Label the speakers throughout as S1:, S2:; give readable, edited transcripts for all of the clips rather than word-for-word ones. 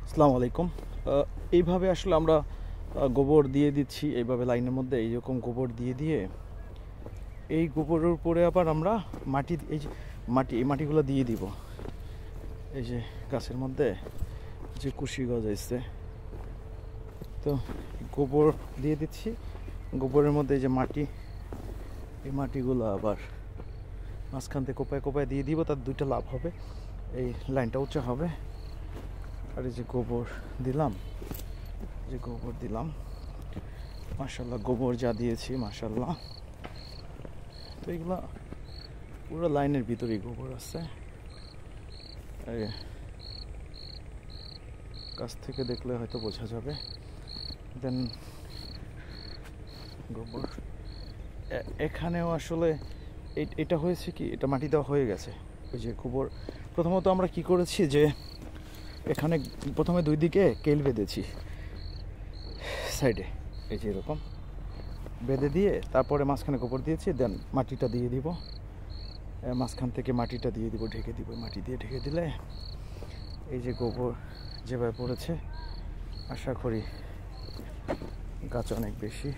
S1: আসসালামু আলাইকুম। এইভাবে আসলে আমরা গোবর দিয়ে দিচ্ছি এইভাবে লাইনের মধ্যে এইরকম গোবর দিয়ে দিয়ে এই গোবরের উপরে আবার আমরা মাটি এই যে এই মাটিগুলো দিয়ে দিব। এই যে গাছের মধ্যে যে কুশি গজাইছে, তো গোবর দিয়ে দিচ্ছি। গোবরের মধ্যে এই যে মাটি, এই মাটিগুলো আবার মাঝখান থেকে কোপায় কোপায় দিয়ে দিব। তার দুইটা লাভ হবে, এই লাইনটা উঁচা হবে। আর এই যে গোবর দিলাম, মাশাআল্লাহ গোবর যা দিয়েছি মাশাআল্লাহ। তো এগুলা পুরো লাইনের ভিতরেই গোবর আছে। কাছ থেকে দেখলে হয়তো বোঝা যাবে। দেন গোবর এখানেও আসলে এটা হয়েছে কি, এটা মাটি দেওয়া হয়ে গেছে। ওই যে গোবর প্রথমত আমরা কি করেছি যে এখানে প্রথমে দুই দিকে কেল বেঁধেছি সাইডে, এই যে এরকম বেঁধে দিয়ে তারপরে মাঝখানে গোবর দিয়েছি। দেন মাটিটা দিয়ে দিব, মাঝখান থেকে মাটিটা দিয়ে দিব, ঢেকে দিব। মাটি দিয়ে ঢেকে দিলে এই যে গোবর যেভাবে পড়েছে, আশা করি গাছ অনেক বেশি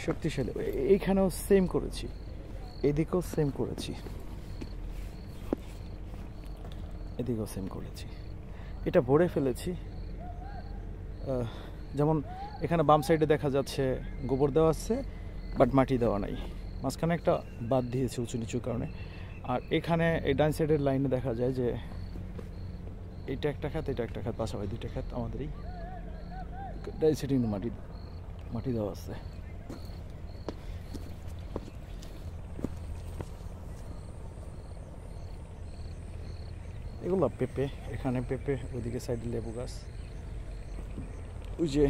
S1: শক্তিশালী। এইখানেও সেম করেছি, এদিকেও সেম করেছি, এদিকেও সেম করেছি। এটা ভরে ফেলেছি। যেমন এখানে বাম সাইডে দেখা যাচ্ছে গোবর দেওয়া আছে বাট মাটি দেওয়া নাই, মাঝখানে একটা বাদ দিয়েছে উঁচু নিচুর কারণে। আর এখানে এই ডান সাইডের লাইনে দেখা যায় যে এটা একটা খাত, এটা একটা খাত, পাশাপাশি দুইটা খাত আমাদেরই ডান সাইডে মাটি দেওয়া আছে। এগুলো পেঁপে, এখানে পেঁপে, ওইদিকে সাইডে লেবু গাছ। ওই যে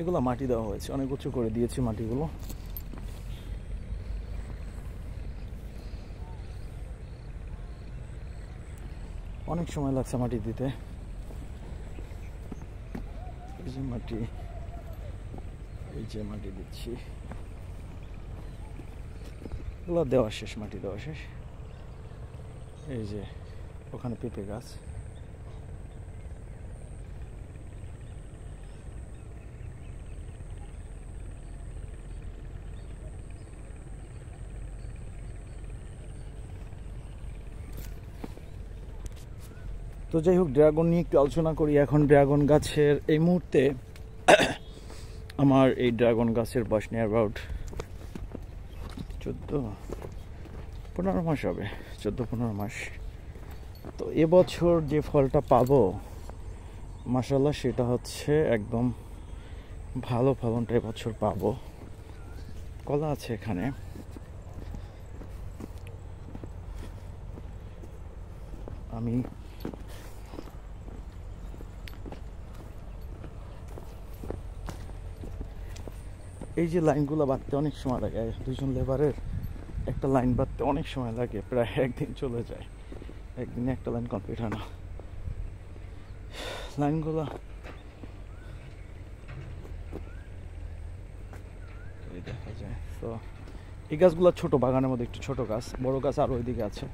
S1: এগুলো মাটি দেওয়া হয়েছে, অনেক উঁচু করে দিয়েছি মাটিগুলো। অনেক সময় লাগছে মাটি দিতে। এই যে মাটি দিচ্ছি, এগুলো দেওয়া শেষ, মাটি দেওয়া শেষ। এই যে ওখানে পেঁপে গাছ, তো যাই হোক, ড্রাগন নিয়ে একটু আলোচনা করি এখন। ড্রাগন গাছের এই মুহূর্তে আমার এই ড্রাগন গাছের বয়স নিয়ে অ্যাবাউট 14-15 মাস হবে, 14-15 মাস। তো এবছর যে ফলটা পাবো মাশাআল্লাহ, সেটা হচ্ছে একদম ভালো ফলনটা এবছর পাবো। কলা আছে এখানে, আমি এই যে লাইনগুলো বাঁধতে অনেক সময় লাগে, দুজন লেবারের একটা লাইন বাঁধতে অনেক সময় লাগে, প্রায় একদিন চলে যায়, একদিনে একটা লাইন কমপ্লিট হয় না। লাইনগুলো দেখা যায়। তো এই গাছগুলো ছোট, বাগানের মধ্যে একটু ছোট গাছ, বড় গাছ আর ওইদিকে আছে।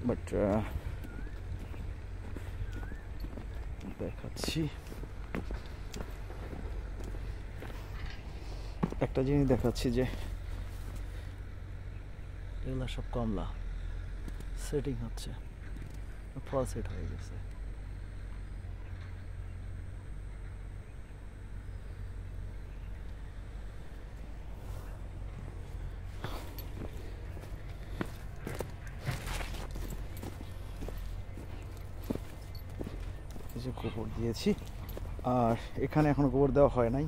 S1: বাট দেখাচ্ছি একটা জিনিস দেখাচ্ছি যে এগুলা সব কমলা সেটিং হচ্ছে, ফল সেট হয়ে গেছে। এই যে গোবর দিয়েছি, আর এখানে এখনো গোবর দেওয়া হয় নাই,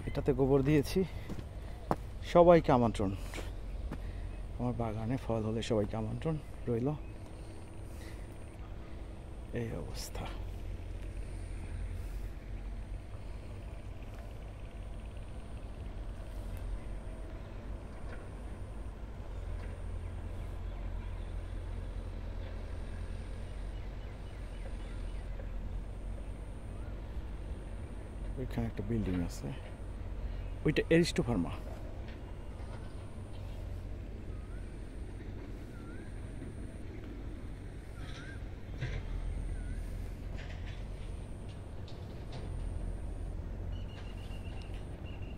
S1: এটাতে গোবর দিয়েছি। সবাইকে আমন্ত্রণ, আমার বাগানে ফল হলে সবাইকে আমন্ত্রণ রইল। এই অবস্থা। ওইখানে একটা বিল্ডিং আছে, ওইটা এরিস্টো ফার্মা।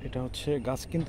S1: এটা হচ্ছে গাছ কিন্তু